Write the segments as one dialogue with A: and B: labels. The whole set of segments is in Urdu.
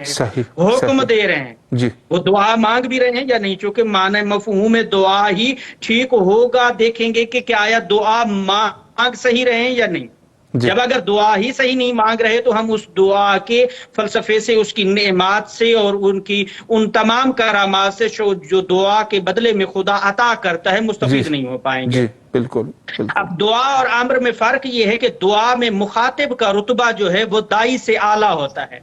A: صحیح
B: حکم دے رہے ہیں
A: جی
B: وہ دعا مانگ بھی رہے ہیں یا نہیں، چونکہ معنی مفہوم دعا ہی ٹھیک ہوگا، دیکھیں گے کہ کیا آیا دعا مانگ صحیح رہے ہیں یا نہیں۔
A: جی
B: جب اگر دعا ہی صحیح نہیں مانگ رہے تو ہم اس دعا کے فلسفے سے، اس کی نعمات سے اور ان تمام کرامات سے جو دعا کے بدلے میں خدا عطا کرتا ہے مستفید نہیں ہو پائیں گے۔
A: جی بالکل
B: اب دعا اور امر میں فرق یہ ہے کہ دعا میں مخاطب کا رتبہ جو ہے وہ دائی سے اعلیٰ ہوتا ہے،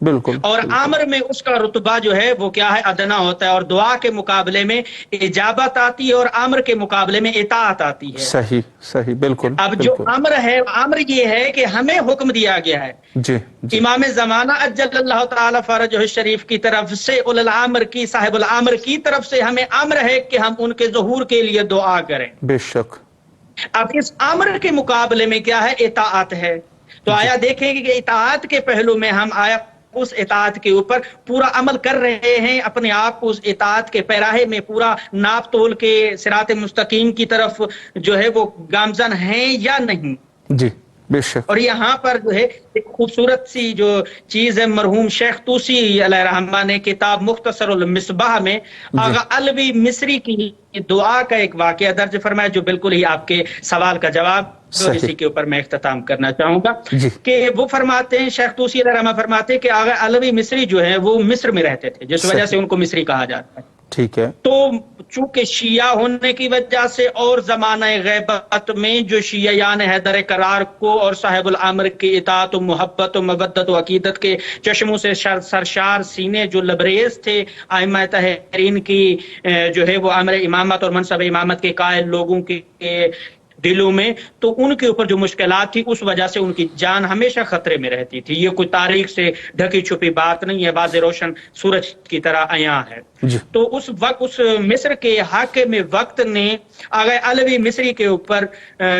A: بالکل
B: اور امر میں اس کا رتبہ جو ہے وہ کیا ہے، ادنا ہوتا ہے، اور دعا کے مقابلے میں اجابت آتی ہے اور امر کے مقابلے میں اطاعت آتی ہے۔
A: صحیح صحیح بالکل
B: اب جو امر ہے، امر یہ ہے کہ ہمیں حکم دیا گیا ہے،
A: جی
B: امام زمانہ اجل اللہ تعالی فرجہ الشریف کی طرف سے، اول الامر کی، صاحب الامر کی طرف سے ہمیں امر ہے کہ ہم ان کے ظہور کے لیے دعا کریں۔
A: بے شک
B: اب اس امر کے مقابلے میں کیا ہے، اطاعت ہے۔ تو آیا دیکھیں گے کہ اطاعت کے پہلو میں ہم آیا اس اطاعت کے اوپر پورا عمل کر رہے ہیں، اپنے آپ کو اس اطاعت کے پیراہے میں پورا ناپ تول کے صراط مستقیم کی طرف جو ہے وہ گامزن ہیں یا نہیں۔
A: جی بے شک۔
B: اور یہاں پر جو ہے ایک خوبصورت سی جو چیز ہے، مرحوم شیخ طوسی علیہ رحمہ نے کتاب مختصر المصباح میں آغا علوی مصری کی دعا کا ایک واقعہ درج فرمایا، جو بالکل ہی آپ کے سوال کا جواب، اسی کے اوپر میں اختتام کرنا چاہوں گا کہ وہ فرماتے ہیں، شیخ طوسی علیہ رحمہ فرماتے ہیں کہ آغا علوی مصری جو ہے وہ مصر میں رہتے تھے، جس وجہ سے ان کو مصری کہا جاتا ہے۔
A: ٹھیک ہے۔
B: تو چونکہ شیعہ ہونے کی وجہ سے اور زمانہ غیبت میں جو شیعیان حیدر قرار کو اور صاحب الامر کی اطاعت و محبت و مودت و عقیدت کے چشموں سے سرشار سینے جو لبریز تھے، ائمہ طاہرین کی جو ہے وہ امر امامت اور منصب امامت کے قائل لوگوں کے دلوں میں، تو ان کے اوپر جو مشکلات تھی اس وجہ سے ان کی جان ہمیشہ خطرے میں رہتی تھی۔ یہ کوئی تاریخ سے ڈھکی چھپی بات نہیں ہے، واضح روشن سورج کی طرح عیاں ہے۔ تو اس وقت اس مصر کے حاکم وقت نے آغا علوی مصری کے اوپر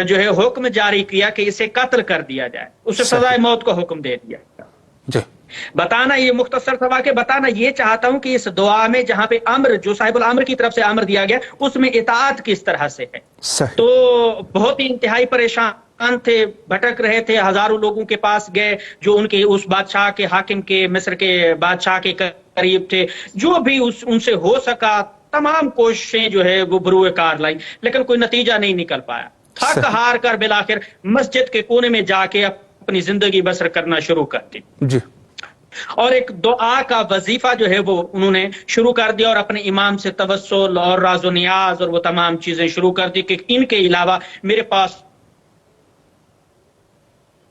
B: جو ہے حکم جاری کیا کہ اسے قتل کر دیا جائے، اسے سزائے موت کا حکم دے دیا۔ بتانا یہ مختصر سا واقعہ بتانا یہ چاہتا ہوں کہ اس دعا میں جہاں پہ امر جو صاحب الامر کی طرف سے امر دیا گیا اس میں اطاعت کس طرح سے ہے۔ تو بہت ہی انتہائی پریشان تھے، بھٹک رہے تھے، ہزاروں لوگوں کے پاس گئے جو ان کے اس بادشاہ کے حاکم کے مصر کے بادشاہ کے قریب تھے، جو بھی ان سے ہو سکا تمام کوششیں جو ہے وہ بروئے کار لائی، لیکن کوئی نتیجہ نہیں نکل پایا۔ تھک ہار کر بالآخر مسجد کے کونے میں جا کے اپنی زندگی بسر کرنا شروع کر دی اور ایک دعا کا وظیفہ جو ہے وہ انہوں نے شروع کر دیا اور اپنے امام سے توسل اور راز و نیاز اور وہ تمام چیزیں شروع کر دی کہ ان کے علاوہ میرے پاس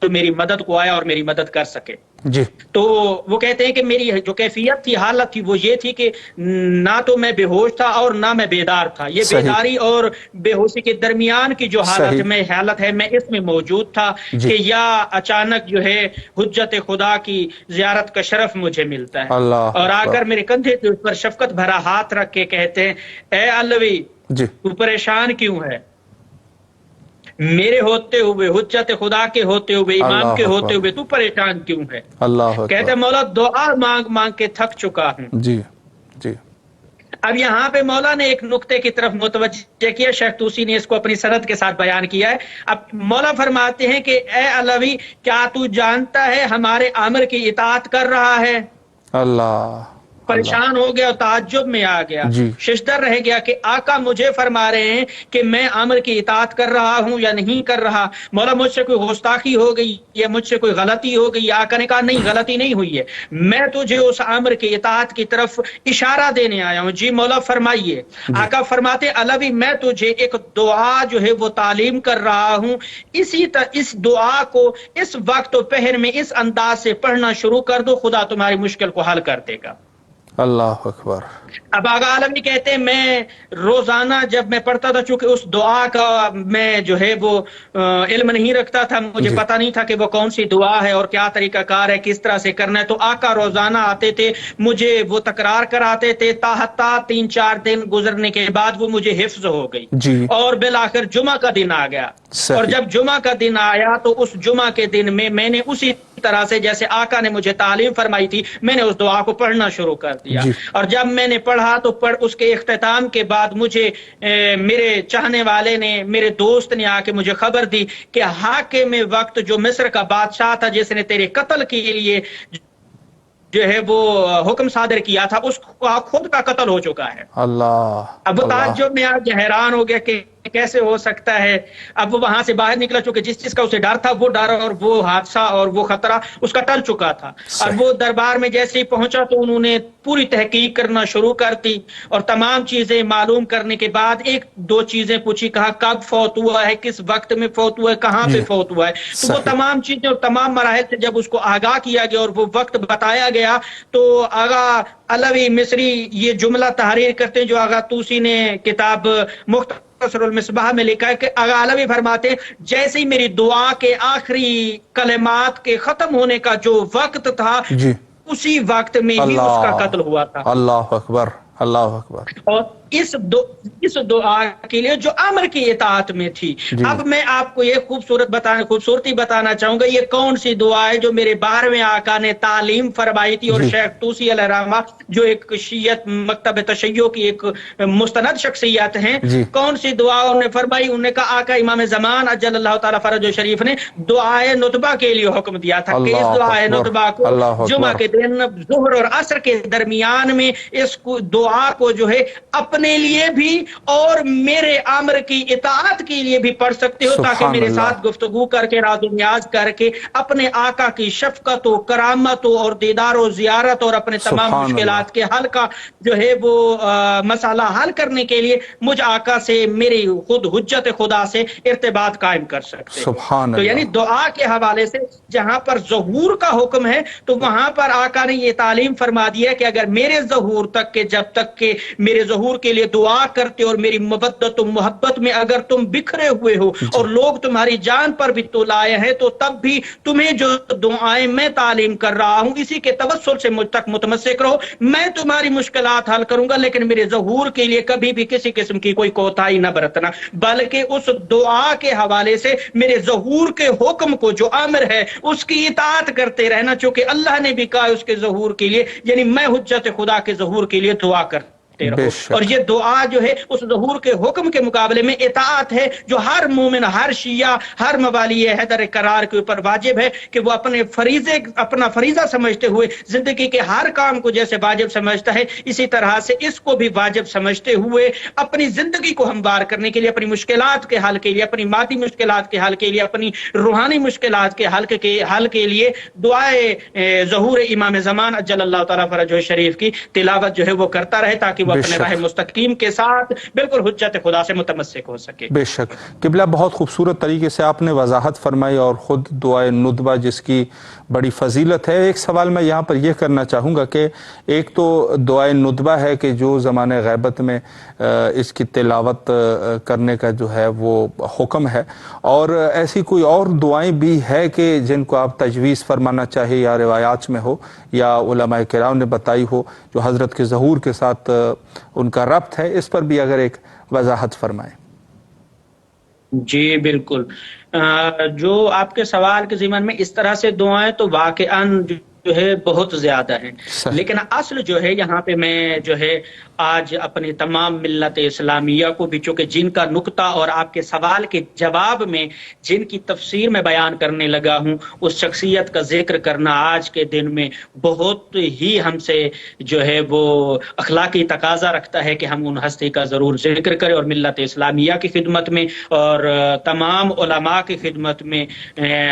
B: تو میری مدد کو آیا اور میری مدد کر سکے۔ تو وہ کہتے ہیں کہ میری جو کیفیت تھی، حالت تھی، وہ یہ تھی کہ نہ تو میں بے ہوش تھا اور نہ میں بیدار تھا، یہ بیداری اور بے ہوشی کے درمیان کی جو حالت ہے میں اس میں موجود تھا کہ یا اچانک جو ہے حجت خدا کی زیارت کا شرف مجھے ملتا ہے اور آ کر میرے کندھے کے اوپر شفقت بھرا ہاتھ رکھ کے کہتے ہیں، اے علوی تو پریشان کیوں ہے؟ میرے ہوتے ہوئے، حجت خدا کے ہوتے ہوئے، امام کے ہوتے ہوئے تو پریشان کیوں ہے؟ کہتے ہیں مولا دعا مانگ مانگ کے تھک چکا ہوں۔ اب یہاں پہ مولا نے ایک نقطے کی طرف متوجہ کیا، شیخ طوسی نے اس کو اپنی سند کے ساتھ بیان کیا ہے۔ اب مولا فرماتے ہیں کہ اے علوی کیا تو جانتا ہے ہمارے امر کی اطاعت کر رہا ہے؟
A: اللہ
B: پریشان ہو گیا اور تعجب میں آ گیا، ششدر رہ گیا کہ آقا مجھے فرما رہے ہیں کہ میں امر کی اطاعت کر رہا ہوں یا نہیں کر رہا؟ مولا مجھ سے کوئی گستاخی ہو گئی یا مجھ سے کوئی غلطی ہو گئی؟ آقا نے کہا نہیں، غلطی نہیں ہوئی ہے، میں تجھے اس امر کی اطاعت کی طرف اشارہ دینے آیا ہوں۔ جی مولا فرمائیے۔ آقا فرماتے علوی میں تجھے ایک دعا جو ہے وہ تعلیم کر رہا ہوں، اس دعا کو اس وقت و پہر میں اس انداز سے پڑھنا شروع کر دو، خدا تمہاری مشکل کو حل کر دے گا۔
A: اللہ اکبر۔
B: اب آغا علوی کہتے ہیں میں روزانہ جب میں پڑھتا تھا، چونکہ اس دعا کا میں جو ہے وہ علم نہیں رکھتا تھا، مجھے پتہ نہیں تھا کہ وہ کون سی دعا ہے اور کیا طریقہ کار ہے، کس طرح سے کرنا ہے، تو آقا روزانہ آتے تھے، مجھے وہ تکرار کراتے تھے، تاحتا 3-4 دن گزرنے کے بعد وہ مجھے حفظ ہو گئی اور بالآخر جمعہ کا دن آ گیا۔ اور جب جمعہ کا دن آیا تو اس جمعہ کے دن میں نے اسی طرح سے جیسے آقا نے مجھے تعلیم فرمائی تھی میں نے اس دعا کو پڑھنا شروع کر دیا۔ اور جب میں نے پڑھا تو اس کے اختتام کے بعد مجھے میرے چاہنے والے نے، میرے دوست نے آ کے مجھے خبر دی کہ حاکم وقت جو مصر کا بادشاہ تھا جس نے تیرے قتل کے لیے جو ہے وہ حکم صادر کیا تھا اس کا خود کا قتل ہو چکا ہے۔
A: اللہ،
B: اب تعجب میں آج حیران ہو گیا کہ کیسے ہو سکتا ہے۔ اب وہ وہاں سے باہر نکلا، چونکہ جس چیز کا اسے ڈر تھا وہ ڈر اور وہ حادثہ اور وہ خطرہ اس کا ٹل چکا تھا۔ اور وہ دربار میں جیسے ہی پہنچا تو انہوں نے پوری تحقیق کرنا شروع کر دی اور تمام چیزیں معلوم کرنے کے بعد ایک دو چیزیں پوچھی، کہا کب فوت ہوا ہے، کس وقت میں فوت ہوا ہے، کہاں پہ فوت ہوا ہے۔ تو وہ تمام چیزیں اور تمام مراحل سے جب اس کو آگاہ کیا گیا اور وہ وقت بتایا گیا تو آغا علوی مصری یہ جملہ تحریر کرتے ہیں جو آغا طوسی نے کتاب مختصر المصباح میں لکھا ہے کہ آغا علوی فرماتے ہیں جیسے ہی میری دعا کے آخری کلمات کے ختم ہونے کا جو وقت تھا اسی وقت میں ہی اس کا قتل ہوا تھا۔
A: اللہ اکبر، اللہ اکبر۔
B: اور اس دعا کے لیے جو امر کی اطاعت میں تھی۔ اب میں آپ کو یہ خوبصورتی بتانا چاہوں گا، یہ کون سی دعا ہے جو میرے 12ویں آقا نے تعلیم فرمائی تھی اور شیخ طوسی علیہ الرحمہ جو ایک شیعت مکتب تشیع کی ایک مستند شخصیت ہیں، کون سی دعا انہوں نے فرمائی؟ انہوں نے کہا آقا امام زمان اجل اللہ تعالیٰ فرجہ شریف نے دعائے نتبہ کے لیے حکم دیا تھا کہ اس دعائے نتبہ کو جمعہ کے دن ظہر اور عصر کے درمیان میں اس دعا کو جو ہے اپنے لیے بھی اور میرے امر کی اطاعت کے لیے بھی پڑھ سکتے ہو، تاکہ میرے ساتھ گفتگو کر کے راز و نیاز کر کے اپنے آقا کی شفقت و کرامت اور دیدار و زیارت اور اپنے تمام مشکلات کے حل کا جو ہے وہ مسئلہ حل کرنے کے لیے مجھ آقا سے میری خود حجت خدا سے ارتباط قائم کر سکتے ہیں۔ تو یعنی دعا کے حوالے سے جہاں پر ظہور کا حکم ہے تو وہاں پر آقا نے یہ تعلیم فرما دیا کہ اگر میرے ظہور تک کے جب تک کہ میرے ظہور کے لیے دعا کرتے اور میری مودت و محبت میں اگر تم بکھرے ہوئے ہو اور لوگ تمہاری جان پر بھی تو لائے ہیں تو تب بھی تمہیں جو دعائیں میں تعلیم کر رہا ہوں اسی کے توسل سے مجھ تک متمسک رہو، میں تمہاری مشکلات حل کروں گا، لیکن میرے ظہور کے لیے کبھی بھی کسی قسم کی کوئی کوتاہی نہ برتنا، بلکہ اس دعا کے حوالے سے میرے ظہور کے حکم کو جو امر ہے اس کی اطاعت کرتے رہنا، چونکہ اللہ نے بھی کہا اس کے ظہور کے لیے، یعنی میں حجت خدا کے ظہور کے لیے دعا کرتا رہو۔ اور یہ دعا جو ہے اس ظہور کے حکم کے مقابلے میں اطاعت ہے جو ہر مومن، ہر شیعہ، ہر موالی حیدر کرار کے اوپر واجب ہے کہ وہ اپنا فریضہ سمجھتے ہوئے زندگی کے ہر کام کو جیسے واجب سمجھتا ہے اسی طرح سے اس کو بھی واجب سمجھتے ہوئے اپنی زندگی کو ہموار کرنے کے لیے، اپنی مشکلات کے حل کے لیے، اپنی مادی مشکلات کے حل کے لیے، اپنی روحانی مشکلات کے حل کے لیے دعائے ظہور امام زمان اجل اللہ تعالیٰ فرجہ شریف کی تلاوت جو ہے وہ کرتا رہے تاکہ وہ اپنے راہ مستقیم کے ساتھ بالکل حجت خدا سے متمسک ہو سکے۔
A: بے شک قبلہ، بہت خوبصورت طریقے سے آپ نے وضاحت فرمائی اور خود دعائے ندبہ جس کی بڑی فضیلت ہے۔ ایک سوال میں یہاں پر یہ کرنا چاہوں گا کہ ایک تو دعائے ندبہ ہے کہ جو زمانہ غیبت میں اس کی تلاوت کرنے کا جو ہے وہ حکم ہے، اور ایسی کوئی اور دعائیں بھی ہے کہ جن کو آپ تجویز فرمانا چاہے یا روایات میں ہو یا علماء کرام نے بتائی ہو جو حضرت کے ظہور کے ساتھ ان کا ربط ہے، اس پر بھی اگر ایک وضاحت فرمائیں۔
B: جی بالکل، جو آپ کے سوال کے ضمن میں اس طرح سے دعائیں تو واقعاً جو ہے بہت زیادہ ہیں، لیکن اصل جو ہے یہاں پہ میں جو ہے آج اپنی تمام ملت اسلامیہ کو بھی، چونکہ جن کا نقطہ اور آپ کے سوال کے جواب میں جن کی تفسیر میں بیان کرنے لگا ہوں اس شخصیت کا ذکر کرنا آج کے دن میں بہت ہی ہم سے جو ہے وہ اخلاقی تقاضا رکھتا ہے کہ ہم ان ہستی کا ضرور ذکر کریں، اور ملت اسلامیہ کی خدمت میں اور تمام علماء کی خدمت میں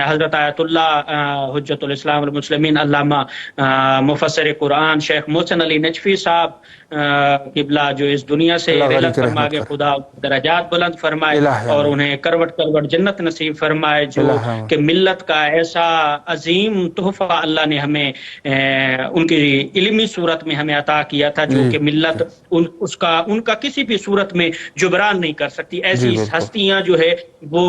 B: حضرت آیت اللہ حجت الاسلام والمسلمین علامہ مفسر قرآن شیخ محسن علی نجفی صاحب قبلہ جو اس دنیا سے رحلت فرما گئے، خدا درجات بلند فرمائے اور انہیں کروٹ کروٹ جنت نصیب فرمائے، جو کہ ملت کا ایسا عظیم تحفہ اللہ نے ہمیں ان کی علمی صورت میں ہمیں عطا کیا تھا جو کہ ملت ان کا کسی بھی صورت میں جبران نہیں کر سکتی۔ ایسی ہستیاں جو ہے وہ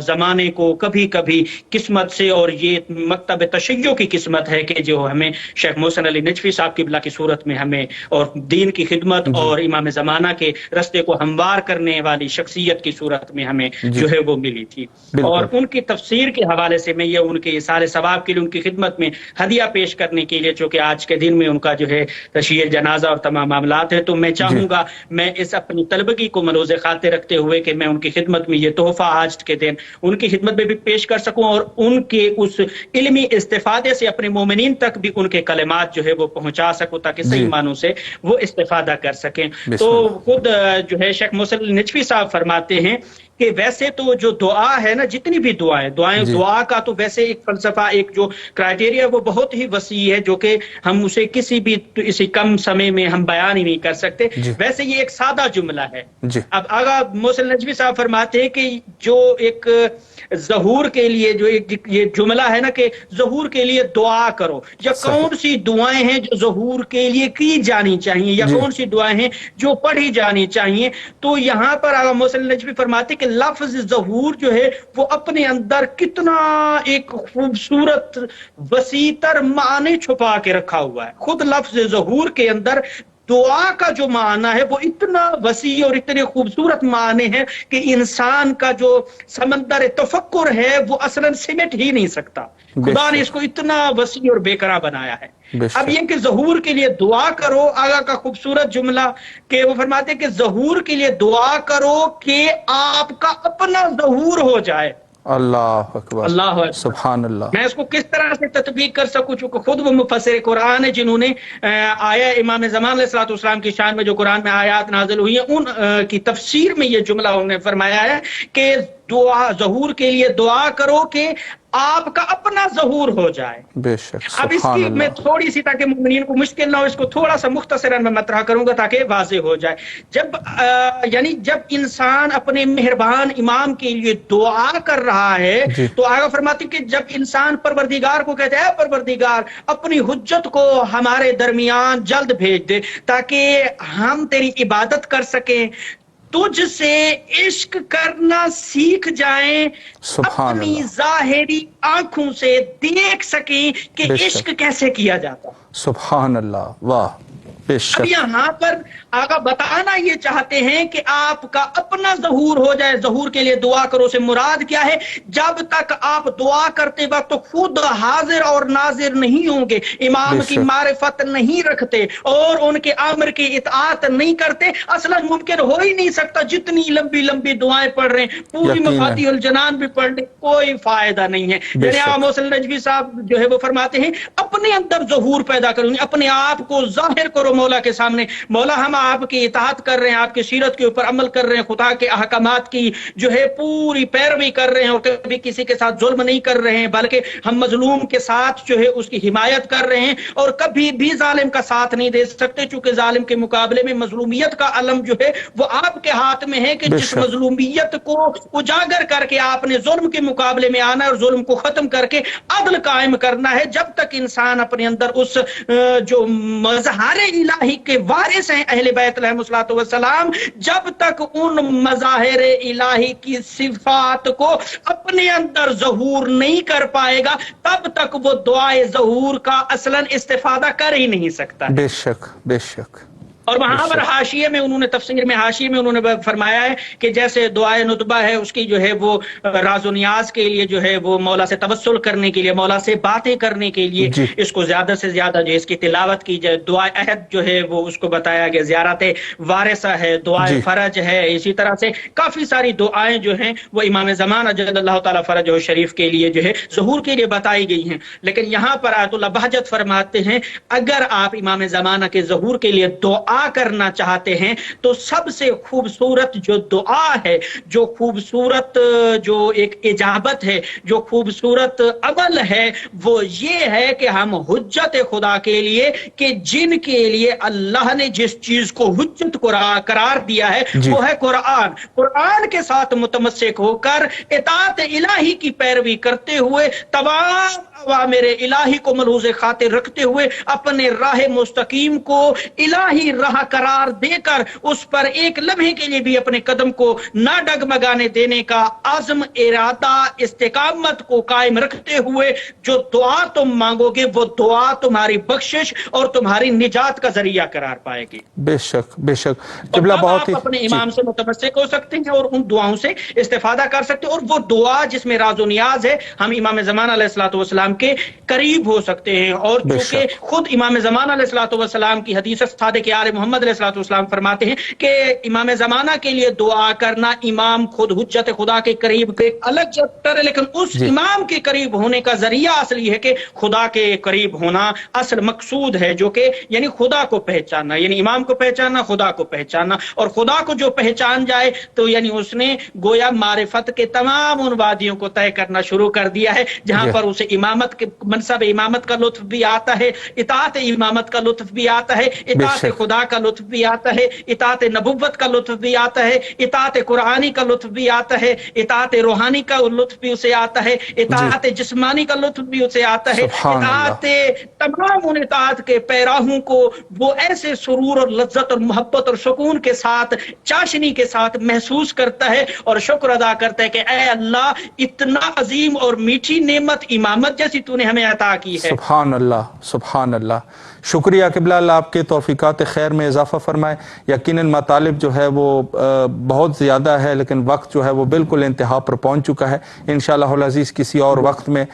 B: زمانے کو کبھی کبھی قسمت سے، اور یہ مکتب تشیع کی قسمت ہے کہ جو ہمیں شیخ محسن علی نجفی صاحب قبلہ کی صورت میں ہمیں اور دین کی خدمت اور امام زمانہ کے رستے کو ہموار کرنے والی شخصیت کی صورت میں ہمیں جو ہے وہ ملی تھی۔ اور ان کی تفسیر کے حوالے سے میں یہ ان کے اثار ثواب کے لیے ان کی خدمت میں ہدیہ پیش کرنے کے لیے، چونکہ آج کے دن میں ان کا جو ہے تشییع جنازہ اور تمام معاملات ہیں، تو میں چاہوں گا میں اس اپنی طلبگی کو ملوز خاطر رکھتے ہوئے کہ میں ان کی خدمت میں یہ تحفہ آج کے دن ان کی خدمت میں بھی پیش کر سکوں اور ان کے اس علمی استفادے سے اپنے مومن مومنین تک بھی ان کے کلمات جو ہے وہ پہنچا سکوں تاکہ صحیح معنوں سے وہ استفادہ کر سکیں۔ تو خود جو ہے شیخ محسن نجفی صاحب فرماتے ہیں کہ ویسے تو جو دعا ہے نا، جتنی بھی دعائیں دعا کا تو ویسے ایک فلسفہ، ایک جو کرائٹیریا وہ بہت ہی وسیع ہے، جو کہ ہم اسے کسی بھی اسی کم سمے میں ہم بیان ہی نہیں کر سکتے۔ ویسے یہ ایک سادہ جملہ ہے۔ اب آغا محسن نجوی صاحب فرماتے ہیں کہ جو ایک ظہور کے لیے جو یہ جملہ ہے نا کہ ظہور کے لیے دعا کرو، یا کون سی دعائیں ہیں جو ظہور کے لیے کی جانی چاہیے، یا کون سی دعائیں ہیں جو پڑھی جانی چاہیے، تو یہاں پر آغا محسن نجوی فرماتے کہ لفظ ظہور جو ہے وہ اپنے اندر کتنا ایک خوبصورت وسیع تر معنی چھپا کے رکھا ہوا ہے۔ خود لفظ ظہور کے اندر دعا کا جو معنی ہے وہ اتنا وسیع اور اتنے خوبصورت معنی ہے کہ انسان کا جو سمندر تفکر ہے وہ اصلاً سمٹ ہی نہیں سکتا۔ خدا نے اس کو اتنا وسیع اور بے قرار بنایا ہے۔ اب یہ کہ ظہور کے لیے دعا کرو، آگا کا خوبصورت جملہ کہ وہ فرماتے کہ ظہور کے لیے دعا کرو کہ آپ کا اپنا ظہور ہو جائے۔
A: اللہ اکبر،
B: اللہ اکبر،
A: سبحان اللہ۔
B: میں اس کو کس طرح سے تطبیق کر سکوں، چونکہ خود وہ مفسر قرآن ہے جنہوں نے آیا امام زمان علیہ الصلوۃ والسلام کی شان میں جو قرآن میں آیات نازل ہوئی ہیں ان کی تفسیر میں یہ جملہ انہوں نے فرمایا ہے کہ دعا ظہور کے لیے دعا کرو کہ آپ کا اپنا ظہور ہو جائے۔
A: بے شک،
B: اب اس کی میں تھوڑی سی، تاکہ مومنین کو مشکل نہ ہو، اس کو تھوڑا سا مختصراً میں مطرح کروں گا تاکہ واضح ہو جائے۔ جب انسان اپنے مہربان امام کے لیے دعا کر رہا ہے تو آگے فرماتی کہ جب انسان پروردگار کو کہتے ہیں پروردگار اپنی حجت کو ہمارے درمیان جلد بھیج دے تاکہ ہم تیری عبادت کر سکیں، تجھ سے عشق کرنا سیکھ جائیں، اپنی ظاہری آنکھوں سے دیکھ سکیں کہ عشق کیسے کیا جاتا۔
A: سبحان اللہ، واہ۔
B: اب یہاں پر آقا بتانا یہ چاہتے ہیں کہ آپ کا اپنا ظہور ہو جائے۔ ظہور کے لیے دعا کرو سے مراد کیا ہے؟ جب تک آپ دعا کرتے وقت خود حاضر اور ناظر نہیں ہوں گے، امام کی معرفت نہیں رکھتے اور ان کے امر کی اطاعت نہیں کرتے، اصلا ممکن ہو ہی نہیں سکتا۔ جتنی لمبی لمبی دعائیں پڑھ رہے ہیں، پوری مفاتیح الجنان بھی پڑھ لیں، کوئی فائدہ نہیں ہے۔ یعنی امام محسن نجوی صاحب جو ہے وہ فرماتے ہیں اپنے اندر ظہور پیدا کرو، اپنے آپ کو ظاہر کرو مولا کے سامنے۔ مولا ہم آپ کی اطاعت کر رہے ہیں، آپ کی سیرت کے اوپر عمل کر رہے ہیں، خدا کے احکامات کی جو ہے پوری پیروی کر رہے ہیں اور کبھی کسی کے ساتھ ظلم نہیں کر رہے ہیں، بلکہ ہم مظلوم کے ساتھ جو ہے اس کی حمایت کر رہے ہیں اور کبھی بھی ظالم کا ساتھ نہیں دے سکتے، چونکہ ظالم کے مقابلے میں مظلومیت کا علم جو ہے وہ آپ کے ہاتھ میں ہے کہ جس مظلومیت کو اجاگر کر کے آپ نے ظلم کے مقابلے میں آنا اور ظلم کو ختم کر کے عدل قائم کرنا ہے۔ جب تک انسان اپنے اندر اس جو مظہر الہی کے وارث ہیں اہل بیت علیہ الصلوۃ والسلام، جب تک ان مظاہر الہی کی صفات کو اپنے اندر ظہور نہیں کر پائے گا، تب تک وہ دعائے ظہور کا اصلاً استفادہ کر ہی نہیں سکتا۔
A: بے شک، بے شک۔
B: اور وہاں پر حاشیے میں انہوں نے تفسیر میں حاشیے میں انہوں نے فرمایا ہے کہ جیسے دعائے نطبہ ہے اس کی جو ہے وہ راز و نیاز کے لیے جو ہے وہ مولا سے توسل کرنے کے لیے، مولا سے باتیں کرنے کے لیے اس کو زیادہ سے زیادہ جو اس کی تلاوت کی جائے۔ دعائے عہد جو ہے وہ اس کو بتایا گیا، زیارت وارثہ ہے، دعائے فرج ہے، اسی طرح سے کافی ساری دعائیں جو ہیں وہ امام زمانہ جل اللہ تعالیٰ فرج شریف کے لیے جو ہے ظہور کے لیے بتائی گئی ہیں۔ لیکن یہاں پر آیت اللہ بہجت فرماتے ہیں اگر آپ امام زمانہ کے ظہور کے لیے دعا کرنا چاہتے ہیں تو سب سے خوبصورت جو دعا ہے، جو خوبصورت جو ایک اجابت ہے، جو خوبصورت عمل ہے، وہ یہ ہے کہ ہم حجت خدا کے لیے کہ جن کے لیے اللہ نے جس چیز کو حجت قرار دیا ہے وہ ہے قرآن، قرآن کے ساتھ متمسک ہو کر اطاعت الہی کی پیروی کرتے ہوئے، تمام اوامر الہی کو ملحوظ خاطر رکھتے ہوئے اپنے راہ مستقیم کو الہی راہ قرار دے کر اس پر ایک لمحے کے لیے بھی اپنے قدم کو نہ ڈگمگانے دینے کا عزم، ارادہ، استقامت کو قائم رکھتے ہوئے جو دعا تم مانگو گے وہ دعا تمہاری بخشش اور تمہاری نجات کا ذریعہ قرار پائے گی۔
A: بے شک، بے شک۔ قبلہ بہت ہی
B: اپنے امام سے متمسک ہو سکتے ہیں اور ان دعاؤں سے استفادہ کر سکتے ہیں، اور وہ دعا جس میں راز و نیاز ہے ہم امام زمان علیہ الصلوۃ والسلام کے قریب ہو سکتے ہیں۔ اور چونکہ خود امام زمان علیہ الصلوۃ والسلام کی حدیث صادق آل پیارے محمد علیہ السلام فرماتے ہیں کہ امام زمانہ کے لیے دعا کرنا امام خود حجت خدا کے قریب کے ایک الگ چیپٹر ہے، لیکن اس امام کے قریب ہونے کا ذریعہ اصل یہ ہے کہ خدا کے قریب ہونا اصل مقصود ہے، جو کہ یعنی خدا کو پہچاننا، یعنی امام کو پہچاننا، خدا کو پہچاننا، اور خدا کو جو پہچان جائے تو یعنی اس نے گویا معرفت کے تمام ان وادیوں کو طے کرنا شروع کر دیا ہے جہاں پر اسے امامت کے منصب امامت کا لطف بھی آتا ہے، اطاعت امامت کا لطف بھی آتا ہے، اطاعت خدا کا لطف بھی آتا ہے، اطاعت نبوت کا لطف بھی آتا ہے، اطاعت قرآنی کا لطف بھی آتا ہے، اطاعت روحانی کا لطف بھی اسے آتا ہے، اطاعت جسمانی کا لطف بھی اسے آتا ہے، اطاعت تمام ان اطاعت کے پیراہوں کو وہ ایسے سرور اور لذت اور محبت اور سکون کے ساتھ، چاشنی کے ساتھ محسوس کرتا ہے اور شکر ادا کرتا ہے کہ اے اللہ اتنا عظیم اور میٹھی نعمت امامت جیسی تو نے ہمیں عطا کی ہے۔
A: سبحان اللہ، سبحان اللہ، شکریہ قبلہ، اللہ آپ کے توفیقات خیر میں اضافہ فرمائے۔ یقیناً مطالب جو ہے وہ بہت زیادہ ہے، لیکن وقت جو ہے وہ بالکل انتہا پر پہنچ چکا ہے۔ انشاءاللہ العزیز کسی اور وقت میں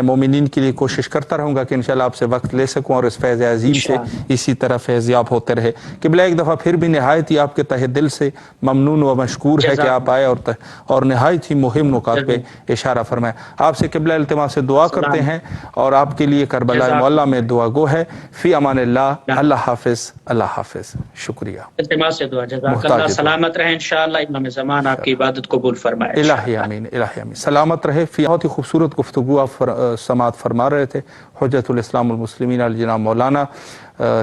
A: مومنین کے لیے کوشش کرتا رہوں گا کہ انشاءاللہ آپ سے وقت لے سکوں اور اس فیض عظیم سے اسی طرح فیضیاب ہوتے رہے۔ قبلہ ایک دفعہ پھر بھی نہایت ہی آپ کے تہ دل سے ممنون و مشکور ہے کہ آپ آئے اور نہایت ہی مہم نکات پہ اشارہ فرمائے۔ آپ سے قبلہ التماس سے دعا کرتے ہیں اور آپ کے لیے کربلا معلیٰ میں دعا گو ہے۔ فی امان اللہ، اللہ حافظ، اللہ حافظ، شکریہ۔
B: التماس سے دعا، جزاک اللہ، سلامت رہیں انشاءاللہ، امام زمان آپ کی عبادت قبول فرمائے۔
A: الہی آمین، الہی آمین، سلامت رہے۔ بہت ہی خوبصورت گفتگو آپ سماعت فرما رہے تھے حجت الاسلام المسلمین جناب مولانا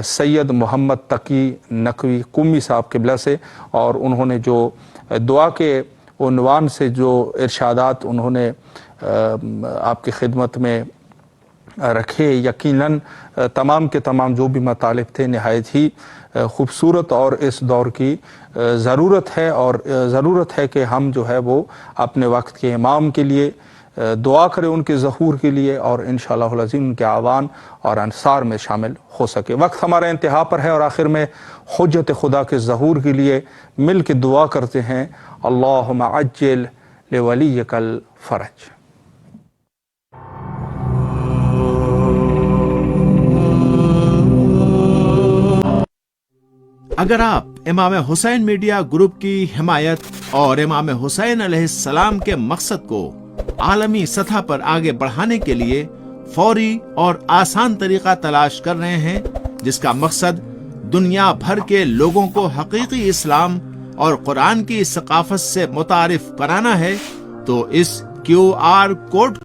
A: سید محمد تقی نقوی قمی صاحب قبلہ سے، اور انہوں نے جو دعا کے عنوان سے جو ارشادات انہوں نے آپ کی خدمت میں رکھے، یقیناً تمام کے تمام جو بھی مطالب تھے نہایت ہی خوبصورت، اور اس دور کی ضرورت ہے، اور ضرورت ہے کہ ہم جو ہے وہ اپنے وقت کے امام کے لیے دعا کریں، ان کے ظہور کے لیے، اور انشاءاللہ العظیم ان کے اعوان اور انصار میں شامل ہو سکے۔ وقت ہمارا انتہا پر ہے، اور آخر میں حجت خدا کے ظہور کے لیے مل کے دعا کرتے ہیں، اللہم عجل لولیک الفرج۔
C: اگر آپ امام حسین میڈیا گروپ کی حمایت اور امام حسین علیہ السلام کے مقصد کو عالمی سطح پر آگے بڑھانے کے لیے فوری اور آسان طریقہ تلاش کر رہے ہیں، جس کا مقصد دنیا بھر کے لوگوں کو حقیقی اسلام اور قرآن کی ثقافت سے متعارف کرانا ہے، تو اس QR کوڈ